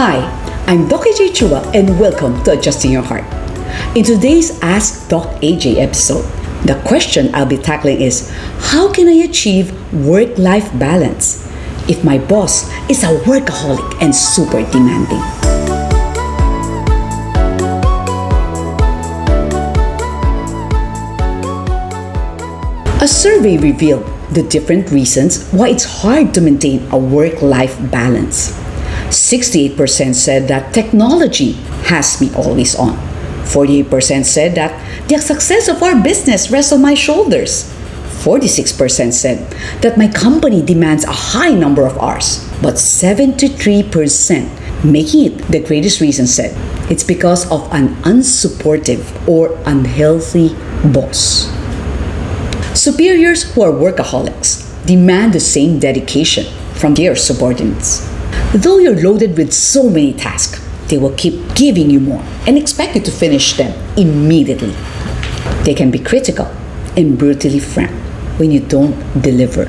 Hi, I'm Doc AJ Chua and welcome to Adjusting Your Heart. In today's Ask Doc AJ episode, the question I'll be tackling is, how can I achieve work-life balance if my boss is a workaholic and super demanding? A survey revealed the different reasons why it's hard to maintain a work-life balance. 68% said that technology has me always on. 48% said that the success of our business rests on my shoulders. 46% said that my company demands a high number of hours. But 73%, making it the greatest reason, said it's because of an unsupportive or unhealthy boss. Superiors who are workaholics demand the same dedication from their subordinates. Though you're loaded with so many tasks, they will keep giving you more and expect you to finish them immediately. They can be critical and brutally frank when you don't deliver.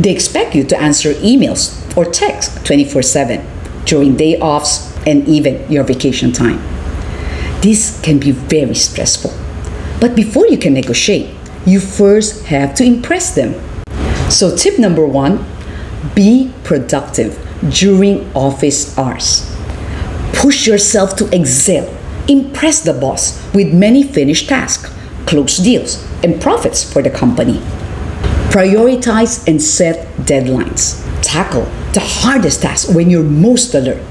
They expect you to answer emails or texts 24/7 during day offs and even your vacation time. This can be very stressful. But before you can negotiate, you first have to impress them. So tip number 1, be productive during office hours. Push yourself to excel. Impress the boss with many finished tasks, close deals, and profits for the company. Prioritize and set deadlines. Tackle the hardest tasks when you're most alert.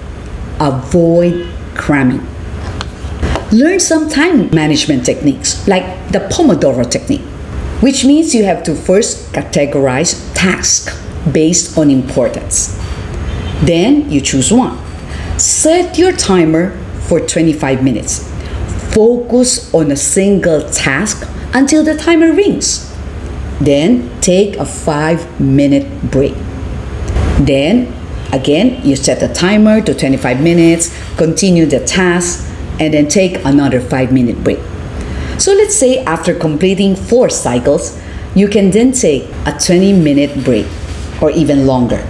Avoid cramming. Learn some time management techniques like the Pomodoro technique, which means you have to first categorize tasks based on importance. Then you choose one. Set your timer for 25 minutes. Focus on a single task until the timer rings. Then take a 5-minute break. Then again, you set the timer to 25 minutes, continue the task, and then take another 5-minute break. So let's say after completing 4 cycles, you can then take a 20-minute break or even longer.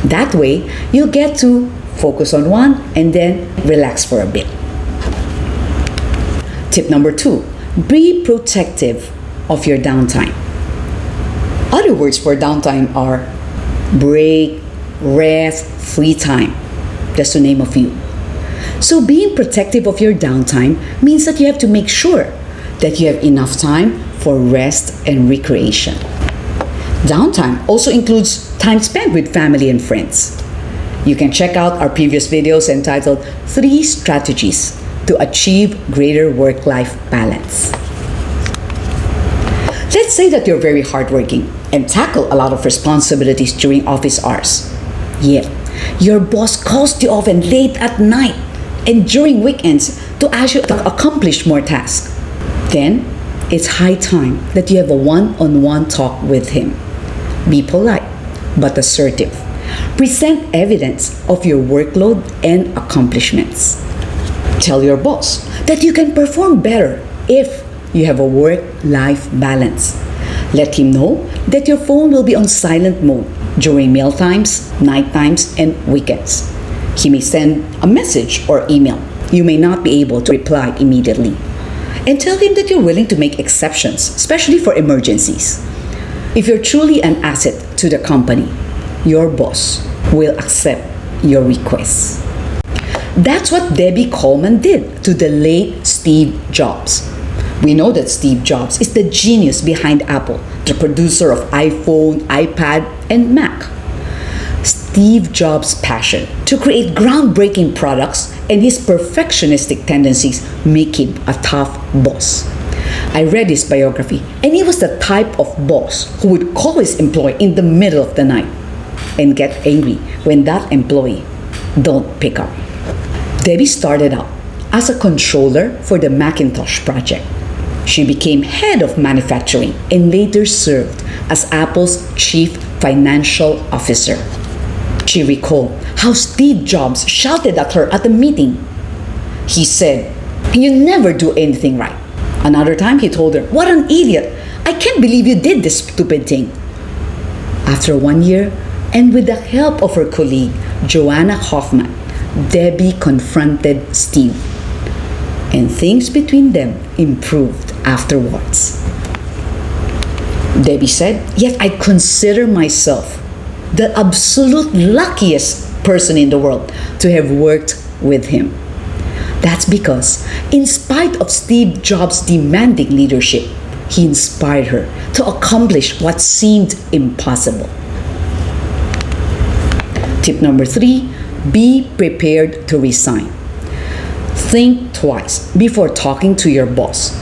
That way, you'll get to focus on one and then relax for a bit. Tip number 2, be protective of your downtime. Other words for downtime are break, rest, free time, just to name a few. So being protective of your downtime means that you have to make sure that you have enough time for rest and recreation. Downtime also includes time spent with family and friends. You can check out our previous videos entitled 3 Strategies to Achieve Greater Work-Life Balance. Let's say that you're very hardworking and tackle a lot of responsibilities during office hours. Yet, your boss calls you often late at night and during weekends to ask you to accomplish more tasks. Then, it's high time that you have a one-on-one talk with him. Be polite, but assertive. Present evidence of your workload and accomplishments. Tell your boss that you can perform better if you have a work-life balance. Let him know that your phone will be on silent mode during meal times, night times, and weekends. He may send a message or email. You may not be able to reply immediately. And tell him that you're willing to make exceptions, especially for emergencies. If you're truly an asset to the company, your boss will accept your requests. That's what Debbie Coleman did to the late Steve Jobs. We know that Steve Jobs is the genius behind Apple, the producer of iPhone, iPad, and Mac. Steve Jobs' passion to create groundbreaking products and his perfectionistic tendencies make him a tough boss. I read his biography, and he was the type of boss who would call his employee in the middle of the night and get angry when that employee don't pick up. Debbie started out as a controller for the Macintosh project. She became head of manufacturing and later served as Apple's chief financial officer. She recalled how Steve Jobs shouted at her at a meeting. He said, "You never do anything right." Another time he told her, "What an idiot! I can't believe you did this stupid thing." After 1 year, and with the help of her colleague, Joanna Hoffman, Debbie confronted Steve, and things between them improved afterwards. Debbie said, "Yet I consider myself the absolute luckiest person in the world to have worked with him. That's because, in spite of Steve Jobs' demanding leadership, he inspired her to accomplish what seemed impossible." Tip number 3, be prepared to resign. Think twice before talking to your boss.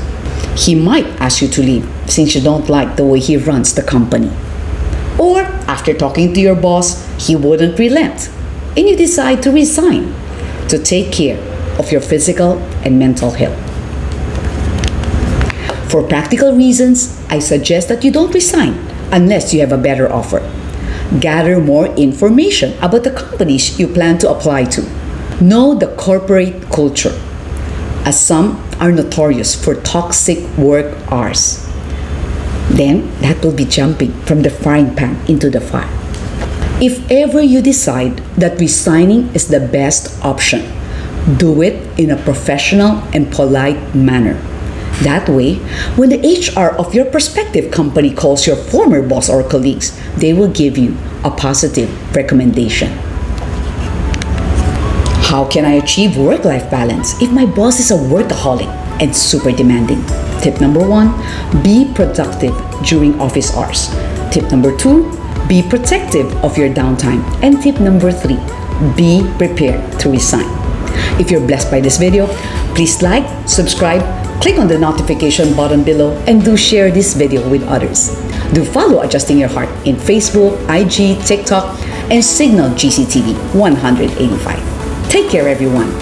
He might ask you to leave since you don't like the way he runs the company. Or after talking to your boss, he wouldn't relent, and you decide to resign to take care of your physical and mental health. For practical reasons, I suggest that you don't resign unless you have a better offer. Gather more information about the companies you plan to apply to. Know the corporate culture, as some are notorious for toxic work hours. Then that will be jumping from the frying pan into the fire. If ever you decide that resigning is the best option, do it in a professional and polite manner. That way, when the HR of your prospective company calls your former boss or colleagues, they will give you a positive recommendation. How can I achieve work-life balance if my boss is a workaholic and super demanding? Tip number 1, be productive during office hours. Tip number 2, be protective of your downtime. And tip number 3, be prepared to resign. If you're blessed by this video, please like, subscribe, click on the notification button below, and do share this video with others. Do follow Adjusting Your Heart in Facebook, IG, TikTok, and Signal GCTV 185. Take care, everyone.